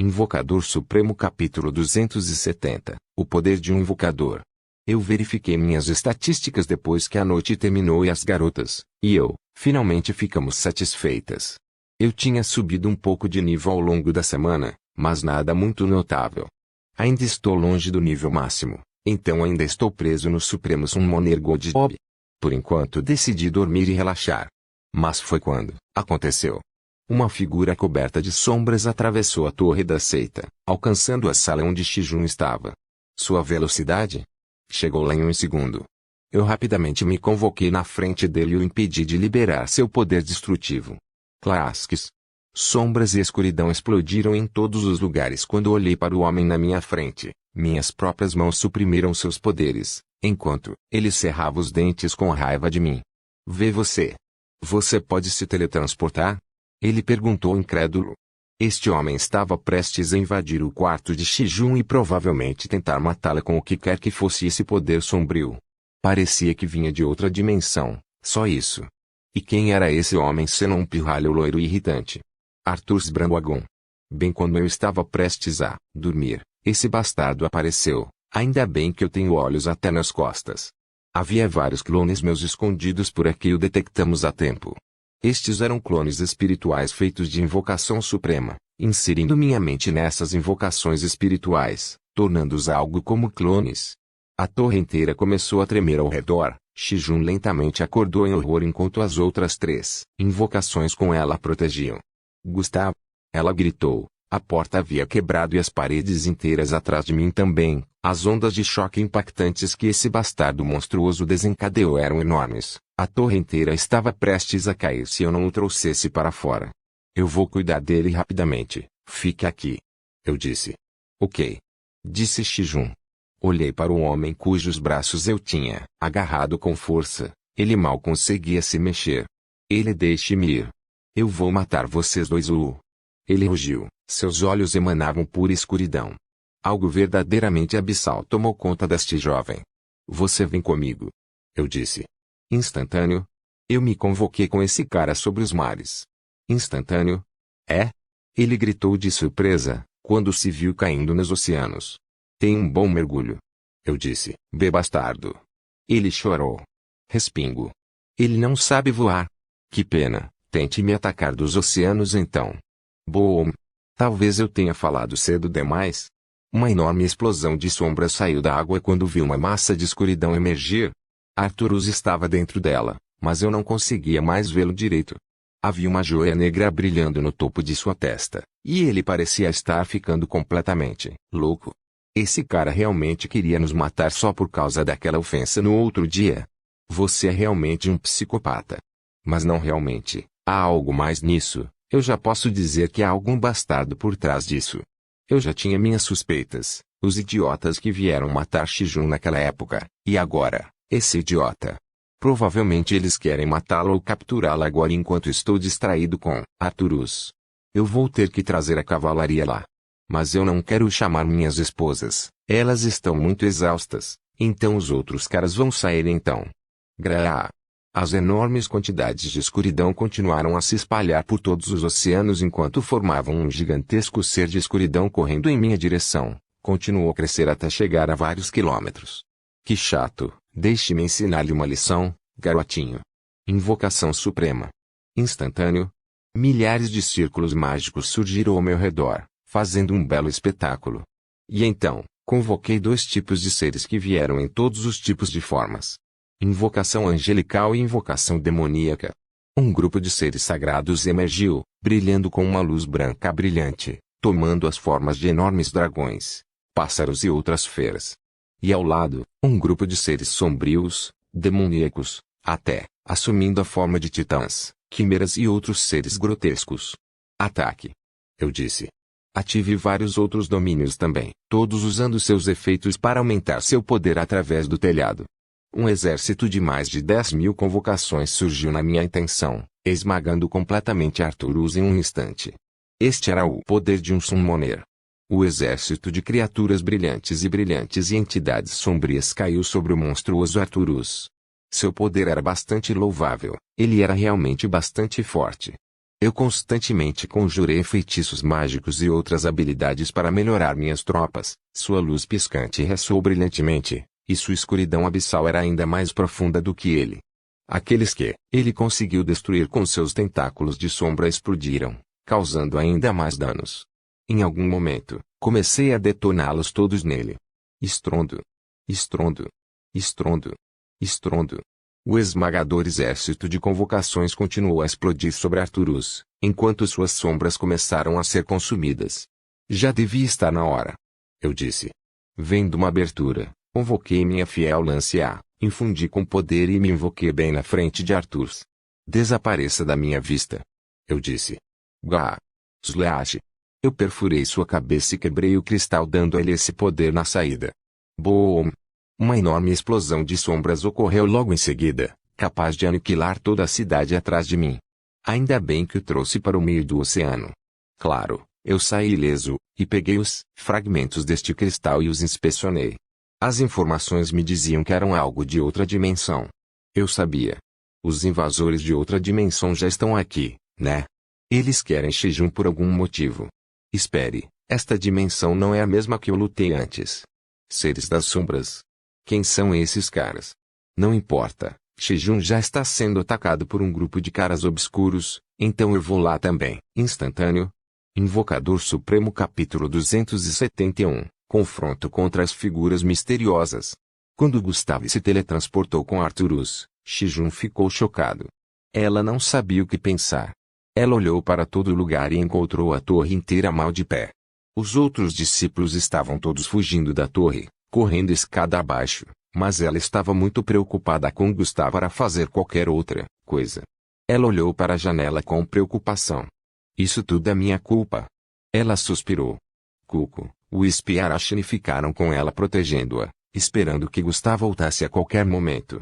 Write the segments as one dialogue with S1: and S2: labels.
S1: Invocador Supremo Capítulo 270 O Poder de um Invocador. Eu verifiquei minhas estatísticas depois que a noite terminou e as garotas, e eu, finalmente ficamos satisfeitas. Eu tinha subido um pouco de nível ao longo da semana, mas nada muito notável. Ainda estou longe do nível máximo, então ainda estou preso no Supremo Summoner God Job. Por enquanto decidi dormir e relaxar. Mas foi quando aconteceu. Uma figura coberta de sombras atravessou a torre da seita, alcançando a sala onde Shijun estava. Sua velocidade? Chegou lá em um segundo. Eu rapidamente me convoquei na frente dele e o impedi de liberar seu poder destrutivo. Clasques. Sombras e escuridão explodiram em todos os lugares quando olhei para o homem na minha frente. Minhas próprias mãos suprimiram seus poderes, enquanto ele cerrava os dentes com raiva de mim. Vê você. Você pode se teletransportar? Ele perguntou incrédulo. Este homem estava prestes a invadir o quarto de Shijun e provavelmente tentar matá-la com o que quer que fosse esse poder sombrio. Parecia que vinha de outra dimensão, só isso. E quem era esse homem senão um pirralho loiro e irritante? Arthur Sbranwagon. Bem quando eu estava prestes a dormir, esse bastardo apareceu. Ainda bem que eu tenho olhos até nas costas. Havia vários clones meus escondidos por aqui e o detectamos a tempo. Estes eram clones espirituais feitos de invocação suprema, inserindo minha mente nessas invocações espirituais, tornando-os algo como clones. A torre inteira começou a tremer ao redor. Shijun lentamente acordou em horror enquanto as outras 3 invocações com ela a protegiam. Gustavo! Ela gritou. A porta havia quebrado e as paredes inteiras atrás de mim também. As ondas de choque impactantes que esse bastardo monstruoso desencadeou eram enormes. A torre inteira estava prestes a cair se eu não o trouxesse para fora. Eu vou cuidar dele rapidamente. Fique aqui. Eu disse. Ok. Disse Shijun. Olhei para o homem cujos braços eu tinha agarrado com força. Ele mal conseguia se mexer. Ele deixe-me ir. Eu vou matar vocês dois. Ele rugiu. Seus olhos emanavam pura escuridão. Algo verdadeiramente abissal tomou conta deste jovem. Você vem comigo. Eu disse. Instantâneo. Eu me convoquei com esse cara sobre os mares. Instantâneo? É? Ele gritou de surpresa, quando se viu caindo nos oceanos. Tem um bom mergulho. Eu disse. Bastardo. Ele chorou. Respingo. Ele não sabe voar. Que pena. Tente me atacar dos oceanos então. Boom. Talvez eu tenha falado cedo demais. Uma enorme explosão de sombra saiu da água quando vi uma massa de escuridão emergir. Arturus estava dentro dela, mas eu não conseguia mais vê-lo direito. Havia uma joia negra brilhando no topo de sua testa, e ele parecia estar ficando completamente louco. Esse cara realmente queria nos matar só por causa daquela ofensa no outro dia. Você é realmente um psicopata. Mas não realmente, há algo mais nisso. Eu já posso dizer que há algum bastardo por trás disso. Eu já tinha minhas suspeitas, os idiotas que vieram matar Shijun naquela época, e agora, esse idiota. Provavelmente eles querem matá-lo ou capturá-lo agora enquanto estou distraído com Arturus. Eu vou ter que trazer a cavalaria lá. Mas eu não quero chamar minhas esposas, elas estão muito exaustas, então os outros caras vão sair então. Gra. As enormes quantidades de escuridão continuaram a se espalhar por todos os oceanos enquanto formavam um gigantesco ser de escuridão correndo em minha direção. Continuou a crescer até chegar a vários quilômetros. Que chato, deixe-me ensinar-lhe uma lição, garotinho. Invocação Suprema. Instantâneo. Milhares de círculos mágicos surgiram ao meu redor, fazendo um belo espetáculo. E então, convoquei 2 tipos de seres que vieram em todos os tipos de formas. Invocação angelical e invocação demoníaca. Um grupo de seres sagrados emergiu, brilhando com uma luz branca brilhante, tomando as formas de enormes dragões, pássaros e outras feras. E ao lado, um grupo de seres sombrios, demoníacos, até, assumindo a forma de titãs, quimeras e outros seres grotescos. Ataque. Eu disse. Ative vários outros domínios também, todos usando seus efeitos para aumentar seu poder através do telhado. Um exército de mais de 10.000 convocações surgiu na minha intenção, esmagando completamente Arturus em um instante. Este era o poder de um summoner. O exército de criaturas brilhantes e entidades sombrias caiu sobre o monstruoso Arturus. Seu poder era bastante louvável, ele era realmente bastante forte. Eu constantemente conjurei feitiços mágicos e outras habilidades para melhorar minhas tropas. Sua luz piscante ressoou brilhantemente, e sua escuridão abissal era ainda mais profunda do que ele. Aqueles que ele conseguiu destruir com seus tentáculos de sombra explodiram, causando ainda mais danos. Em algum momento, comecei a detoná-los todos nele. Estrondo. Estrondo. Estrondo. Estrondo. O esmagador exército de convocações continuou a explodir sobre Arturus, enquanto suas sombras começaram a ser consumidas. Já devia estar na hora. Eu disse. Vendo uma abertura, convoquei minha fiel lance A, infundi com poder e me invoquei bem na frente de Arthurs. Desapareça da minha vista. Eu disse. Gá. Slash. Eu perfurei sua cabeça e quebrei o cristal dando a ele esse poder na saída. Boom! Uma enorme explosão de sombras ocorreu logo em seguida, capaz de aniquilar toda a cidade atrás de mim. Ainda bem que o trouxe para o meio do oceano. Claro, eu saí ileso, e peguei os fragmentos deste cristal e os inspecionei. As informações me diziam que eram algo de outra dimensão. Eu sabia. Os invasores de outra dimensão já estão aqui, né? Eles querem Shijun por algum motivo. Espere, esta dimensão não é a mesma que eu lutei antes. Seres das sombras. Quem são esses caras? Não importa, Shijun já está sendo atacado por um grupo de caras obscuros, então eu vou lá também. Instantâneo. Invocador Supremo capítulo 271, confronto contra as figuras misteriosas. Quando Gustav se teletransportou com Arturus, Shijun ficou chocado. Ela não sabia o que pensar. Ela olhou para todo lugar e encontrou a torre inteira mal de pé. Os outros discípulos estavam todos fugindo da torre, correndo escada abaixo, mas ela estava muito preocupada com Gustav para fazer qualquer outra coisa. Ela olhou para a janela com preocupação. Isso tudo é minha culpa. Ela suspirou. Cuco, Wisp e Arashne ficaram com ela protegendo-a, esperando que Gustav voltasse a qualquer momento.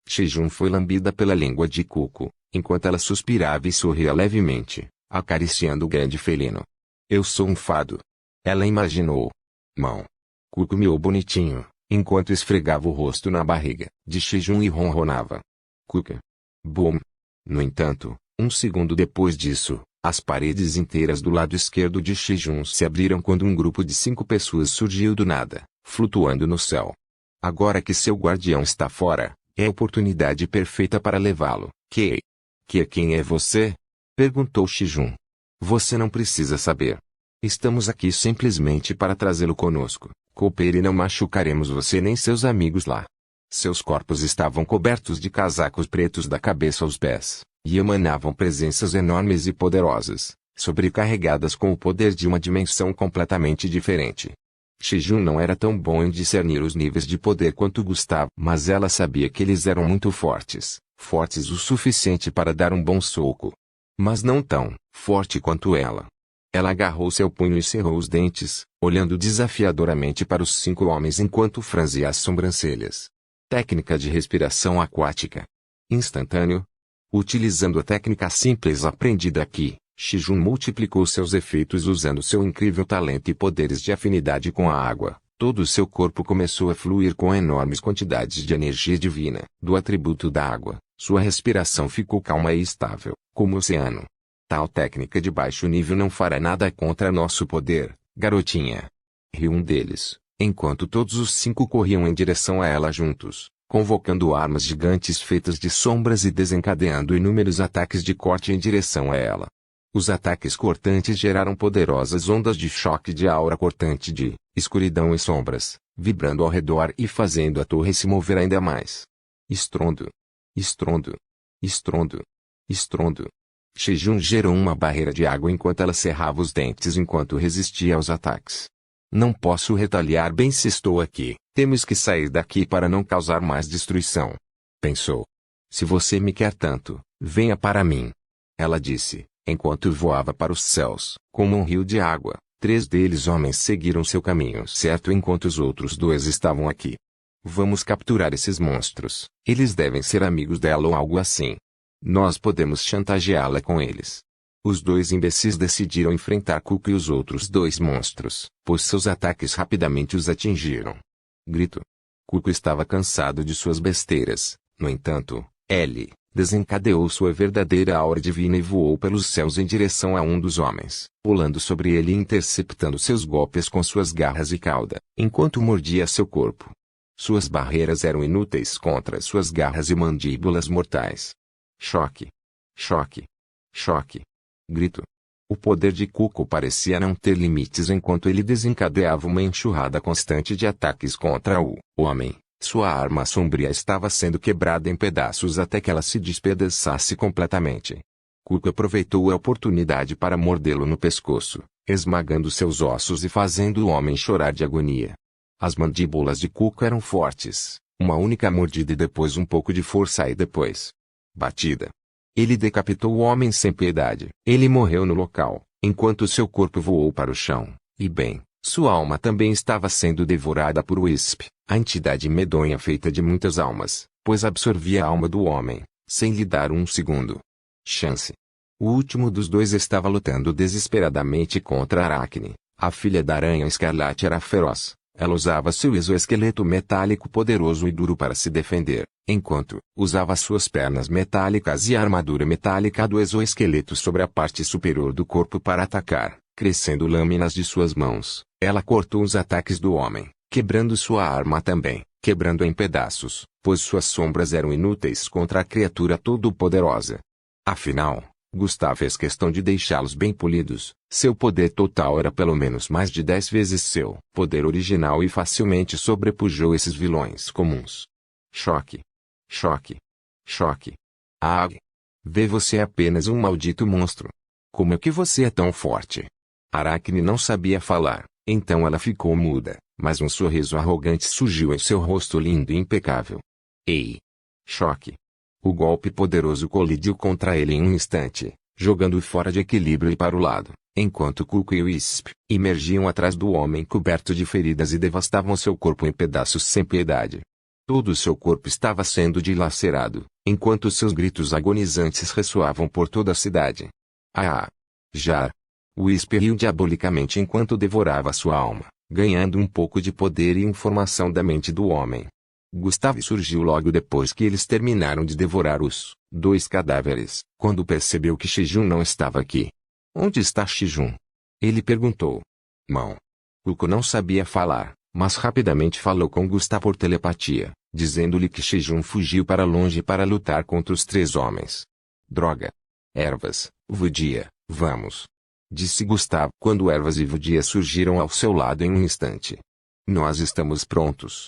S1: Shijun foi lambida pela língua de Cuco, enquanto ela suspirava e sorria levemente, acariciando o grande felino. Eu sou um fado. Ela imaginou. Mão. Cuco miou bonitinho, enquanto esfregava o rosto na barriga de Shijun e ronronava. Cuca. Boom. No entanto, um segundo depois disso, as paredes inteiras do lado esquerdo de Shijun se abriram quando um grupo de 5 pessoas surgiu do nada, flutuando no céu. Agora que seu guardião está fora, é a oportunidade perfeita para levá-lo. Quem é você? Perguntou Shijun. Você não precisa saber. Estamos aqui simplesmente para trazê-lo conosco. Coopere e não machucaremos você nem seus amigos lá. Seus corpos estavam cobertos de casacos pretos da cabeça aos pés, e emanavam presenças enormes e poderosas, sobrecarregadas com o poder de uma dimensão completamente diferente. Shijun não era tão bom em discernir os níveis de poder quanto Gustav, mas ela sabia que eles eram muito fortes, fortes o suficiente para dar um bom soco. Mas não tão forte quanto ela. Ela agarrou seu punho e cerrou os dentes, olhando desafiadoramente para os 5 homens enquanto franzia as sobrancelhas. Técnica de respiração aquática. Instantâneo. Utilizando a técnica simples aprendida aqui, Shijun multiplicou seus efeitos usando seu incrível talento e poderes de afinidade com a água. Todo o seu corpo começou a fluir com enormes quantidades de energia divina, do atributo da água. Sua respiração ficou calma e estável, como o oceano. Tal técnica de baixo nível não fará nada contra nosso poder, garotinha. Riu um deles, enquanto todos os 5 corriam em direção a ela juntos, convocando armas gigantes feitas de sombras e desencadeando inúmeros ataques de corte em direção a ela. Os ataques cortantes geraram poderosas ondas de choque de aura cortante de escuridão e sombras, vibrando ao redor e fazendo a torre se mover ainda mais. Estrondo. Estrondo. Estrondo. Estrondo. Shijun gerou uma barreira de água enquanto ela cerrava os dentes enquanto resistia aos ataques. Não posso retaliar bem se estou aqui. Temos que sair daqui para não causar mais destruição. Pensou. Se você me quer tanto, venha para mim. Ela disse, enquanto voava para os céus, como um rio de água. 3 deles homens seguiram seu caminho certo enquanto os outros 2 estavam aqui. Vamos capturar esses monstros. Eles devem ser amigos dela ou algo assim. Nós podemos chantageá-la com eles. Os 2 imbecis decidiram enfrentar Cuco e os outros 2 monstros, pois seus ataques rapidamente os atingiram. Grito. Cuco estava cansado de suas besteiras, no entanto, ele desencadeou sua verdadeira aura divina e voou pelos céus em direção a um dos homens, pulando sobre ele e interceptando seus golpes com suas garras e cauda, enquanto mordia seu corpo. Suas barreiras eram inúteis contra suas garras e mandíbulas mortais. Choque. Choque. Choque. Grito. O poder de Cuco parecia não ter limites enquanto ele desencadeava uma enxurrada constante de ataques contra o homem. Sua arma sombria estava sendo quebrada em pedaços até que ela se despedaçasse completamente. Cuco aproveitou a oportunidade para mordê-lo no pescoço, esmagando seus ossos e fazendo o homem chorar de agonia. As mandíbulas de Cuco eram fortes, uma única mordida e depois um pouco de força e depois batida. Ele decapitou o homem sem piedade. Ele morreu no local, enquanto seu corpo voou para o chão, e bem, sua alma também estava sendo devorada por Wisp, a entidade medonha feita de muitas almas, pois absorvia a alma do homem, sem lhe dar um segundo chance. O último dos dois estava lutando desesperadamente contra Aracne. A filha da aranha escarlate era feroz. Ela usava seu exoesqueleto metálico poderoso e duro para se defender, enquanto usava suas pernas metálicas e a armadura metálica do exoesqueleto sobre a parte superior do corpo para atacar, crescendo lâminas de suas mãos. Ela cortou os ataques do homem, quebrando sua arma também, quebrando em pedaços, pois suas sombras eram inúteis contra a criatura todo-poderosa. Afinal, Gustav fez questão de deixá-los bem polidos. Seu poder total era pelo menos mais de 10 vezes seu poder original e facilmente sobrepujou esses vilões comuns. Choque. Choque. Choque. Ah! Vê, você é apenas um maldito monstro. Como é que você é tão forte? Aracne não sabia falar, então ela ficou muda, mas um sorriso arrogante surgiu em seu rosto lindo e impecável. Ei! Choque. O golpe poderoso colidiu contra ele em um instante, jogando-o fora de equilíbrio e para o lado, enquanto Cuco e Wisp emergiam atrás do homem coberto de feridas e devastavam seu corpo em pedaços sem piedade. Todo o seu corpo estava sendo dilacerado, enquanto seus gritos agonizantes ressoavam por toda a cidade. Ah! Jar! Wisp riu diabolicamente enquanto devorava sua alma, ganhando um pouco de poder e informação da mente do homem. Gustav surgiu logo depois que eles terminaram de devorar os dois cadáveres, quando percebeu que Shijun não estava aqui. Onde está Shijun? Ele perguntou. Mão. Cuco não sabia falar, mas rapidamente falou com Gustav por telepatia, dizendo-lhe que Shijun fugiu para longe para lutar contra os 3 homens. Droga. Ervas, Vudia, vamos. Disse Gustav quando Ervas e Vudia surgiram ao seu lado em um instante. Nós estamos prontos.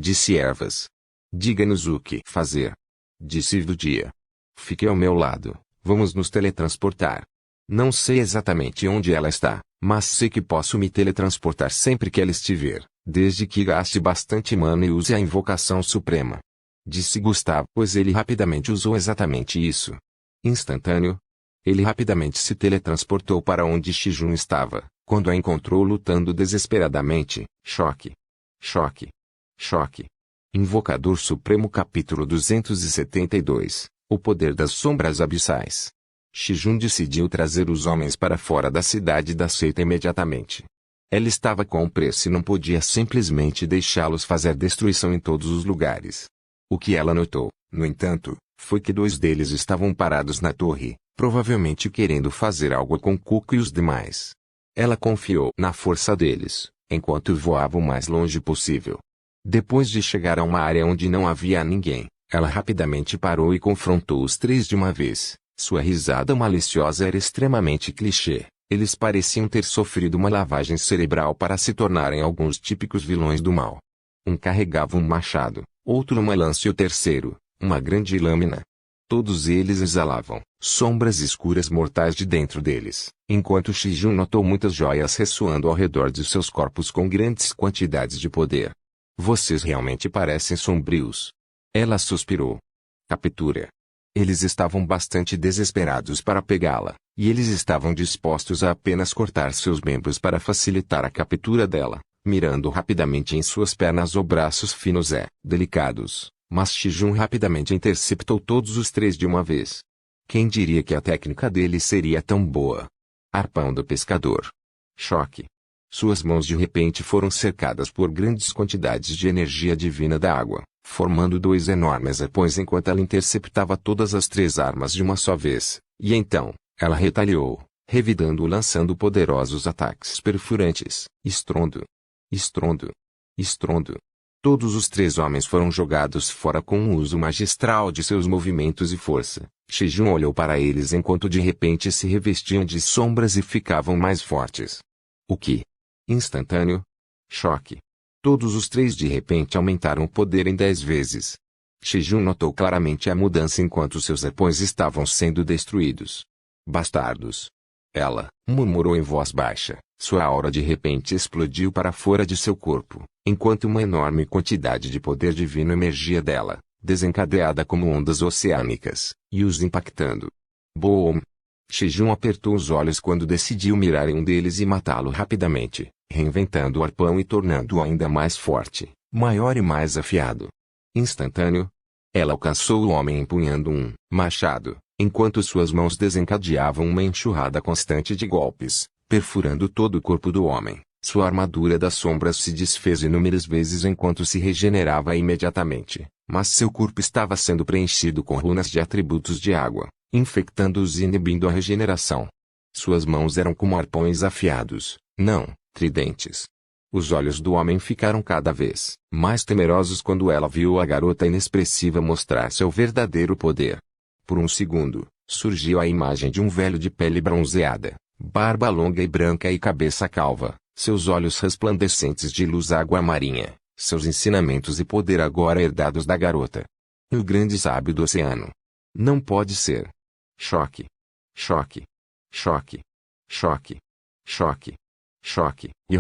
S1: Disse Ervas. Diga-nos o que fazer. Disse Vudia. Fique ao meu lado, vamos nos teletransportar. Não sei exatamente onde ela está, mas sei que posso me teletransportar sempre que ela estiver, desde que gaste bastante mana e use a invocação suprema. Disse Gustav, pois ele rapidamente usou exatamente isso. Instantâneo. Ele rapidamente se teletransportou para onde Shijun estava, quando a encontrou lutando desesperadamente. Choque. Choque. Choque. Invocador Supremo Capítulo 272. O poder das sombras abissais. Shijun decidiu trazer os homens para fora da cidade da seita imediatamente. Ela estava com pressa e não podia simplesmente deixá-los fazer destruição em todos os lugares. O que ela notou, no entanto, foi que 2 deles estavam parados na torre, provavelmente querendo fazer algo com Cuco e os demais. Ela confiou na força deles, enquanto voavam o mais longe possível. Depois de chegar a uma área onde não havia ninguém, ela rapidamente parou e confrontou os 3 de uma vez. Sua risada maliciosa era extremamente clichê. Eles pareciam ter sofrido uma lavagem cerebral para se tornarem alguns típicos vilões do mal. Um carregava um machado, outro uma lança e o terceiro, uma grande lâmina. Todos eles exalavam sombras escuras mortais de dentro deles, enquanto Shijun notou muitas joias ressoando ao redor de seus corpos com grandes quantidades de poder. Vocês realmente parecem sombrios. Ela suspirou. Captura. Eles estavam bastante desesperados para pegá-la, e eles estavam dispostos a apenas cortar seus membros para facilitar a captura dela, mirando rapidamente em suas pernas ou braços finos e delicados, mas Shijun rapidamente interceptou todos os 3 de uma vez. Quem diria que a técnica dele seria tão boa? Arpão do pescador. Choque. Suas mãos de repente foram cercadas por grandes quantidades de energia divina da água, formando dois enormes arpões enquanto ela interceptava todas as três armas de uma só vez, e então, ela retaliou, revidando lançando poderosos ataques perfurantes. Estrondo. Estrondo. Estrondo. Todos os três homens foram jogados fora com um uso magistral de seus movimentos e força. Shijun olhou para eles enquanto de repente se revestiam de sombras e ficavam mais fortes. O que? Instantâneo. Choque. Todos os três de repente aumentaram o poder em 10 vezes. Shijun notou claramente a mudança enquanto seus arpões estavam sendo destruídos. Bastardos. Ela murmurou em voz baixa. Sua aura de repente explodiu para fora de seu corpo, enquanto uma enorme quantidade de poder divino emergia dela, desencadeada como ondas oceânicas, e os impactando. Boom! Shijun apertou os olhos quando decidiu mirar em um deles e matá-lo rapidamente, reinventando o arpão e tornando-o ainda mais forte, maior e mais afiado. Instantâneo. Ela alcançou o homem empunhando um machado, enquanto suas mãos desencadeavam uma enxurrada constante de golpes, perfurando todo o corpo do homem. Sua armadura das sombras se desfez inúmeras vezes enquanto se regenerava imediatamente, mas seu corpo estava sendo preenchido com runas de atributos de água, infectando-os e inibindo a regeneração. Suas mãos eram como arpões afiados, não tridentes. Os olhos do homem ficaram cada vez mais temerosos quando ela viu a garota inexpressiva mostrar seu verdadeiro poder. Por um segundo, surgiu a imagem de um velho de pele bronzeada, barba longa e branca e cabeça calva, seus olhos resplandecentes de luz água marinha, seus ensinamentos e poder agora herdados da garota. O grande sábio do oceano. Não pode ser. Choque. Choque. Choque. Choque. Choque. Choque. E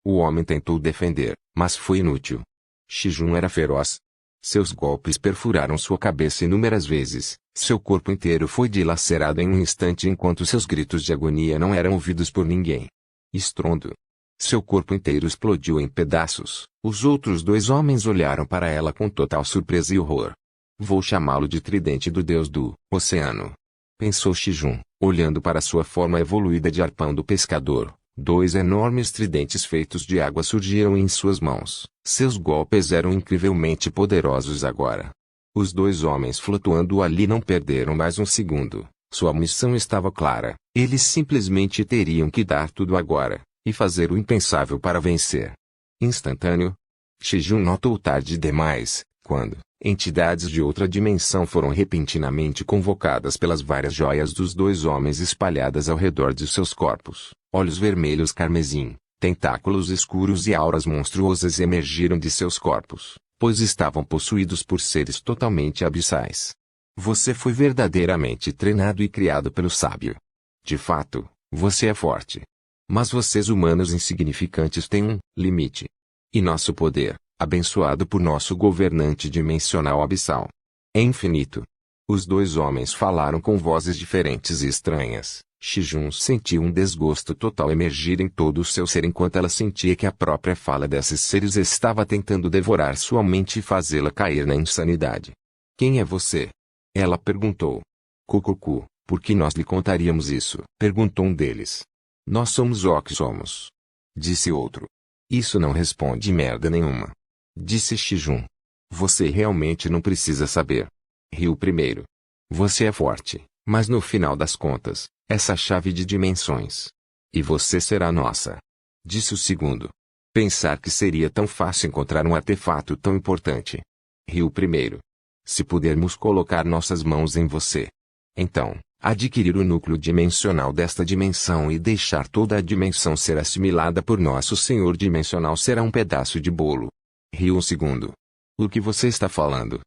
S1: o homem tentou defender, mas foi inútil. Shijun era feroz. Seus golpes perfuraram sua cabeça inúmeras vezes, seu corpo inteiro foi dilacerado em um instante enquanto seus gritos de agonia não eram ouvidos por ninguém. Estrondo. Seu corpo inteiro explodiu em pedaços. Os outros dois homens olharam para ela com total surpresa e horror. Vou chamá-lo de tridente do deus do oceano. Pensou Shijun, olhando para sua forma evoluída de arpão do pescador. Dois enormes tridentes feitos de água surgiram em suas mãos. Seus golpes eram incrivelmente poderosos agora. Os dois homens flutuando ali não perderam mais um segundo. Sua missão estava clara. Eles simplesmente teriam que dar tudo agora, e fazer o impensável para vencer. Instantâneo. Shijun notou tarde demais, quando entidades de outra dimensão foram repentinamente convocadas pelas várias joias dos dois homens espalhadas ao redor de seus corpos. Olhos vermelhos carmesim, tentáculos escuros e auras monstruosas emergiram de seus corpos, pois estavam possuídos por seres totalmente abissais. Você foi verdadeiramente treinado e criado pelo sábio. De fato, você é forte. Mas vocês humanos insignificantes têm um limite. E nosso poder, abençoado por nosso governante dimensional abissal, é infinito. Os dois homens falaram com vozes diferentes e estranhas. Shijun sentiu um desgosto total emergir em todo o seu ser enquanto ela sentia que a própria fala desses seres estava tentando devorar sua mente e fazê-la cair na insanidade. Quem é você? Ela perguntou. Cucucu, por que nós lhe contaríamos isso? Perguntou um deles. Nós somos o que somos. Disse outro. Isso não responde merda nenhuma. Disse Shijun. Você realmente não precisa saber. Riu o primeiro. Você é forte, mas no final das contas, essa chave de dimensões. E você será nossa. Disse o segundo. Pensar que seria tão fácil encontrar um artefato tão importante. Riu o primeiro. Se pudermos colocar nossas mãos em você. Então, adquirir o núcleo dimensional desta dimensão e deixar toda a dimensão ser assimilada por nosso Senhor dimensional será um pedaço de bolo. Riu o segundo. O que você está falando?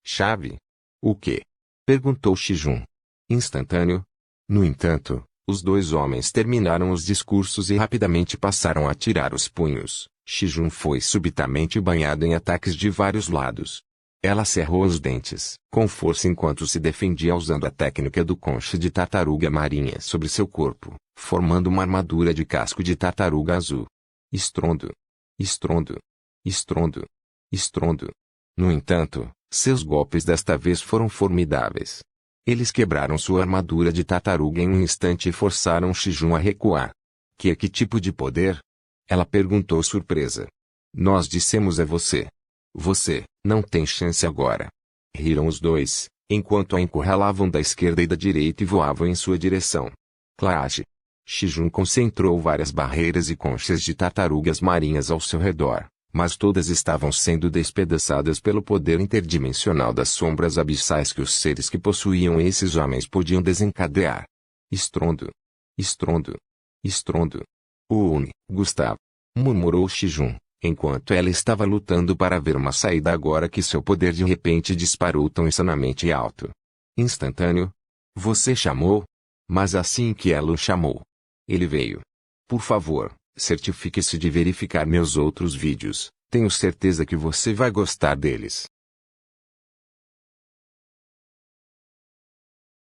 S1: Chave? O quê? Perguntou Shijun. Instantâneo. No entanto, os dois homens terminaram os discursos e rapidamente passaram a tirar os punhos. Shijun foi subitamente banhado em ataques de vários lados. Ela cerrou os dentes com força enquanto se defendia usando a técnica do conche de tartaruga marinha sobre seu corpo, formando uma armadura de casco de tartaruga azul. Estrondo. Estrondo. Estrondo. Estrondo. No entanto, seus golpes desta vez foram formidáveis. Eles quebraram sua armadura de tartaruga em um instante e forçaram Shijun a recuar. Que tipo de poder? Ela perguntou surpresa. Nós dissemos a você. Você Não tem chance agora. Riram os dois, enquanto a encurralavam da esquerda e da direita e voavam em sua direção. Clash. Shijun concentrou várias barreiras e conchas de tartarugas marinhas ao seu redor, mas todas estavam sendo despedaçadas pelo poder interdimensional das sombras abissais que os seres que possuíam esses homens podiam desencadear. Estrondo. Estrondo. Estrondo. Gustavo. Murmurou Shijun, enquanto ela estava lutando para ver uma saída agora que seu poder de repente disparou tão insanamente alto. Instantâneo. Você chamou? Mas assim que ela o chamou, ele veio. Por favor, certifique-se de verificar meus outros vídeos. Tenho certeza que você vai gostar deles.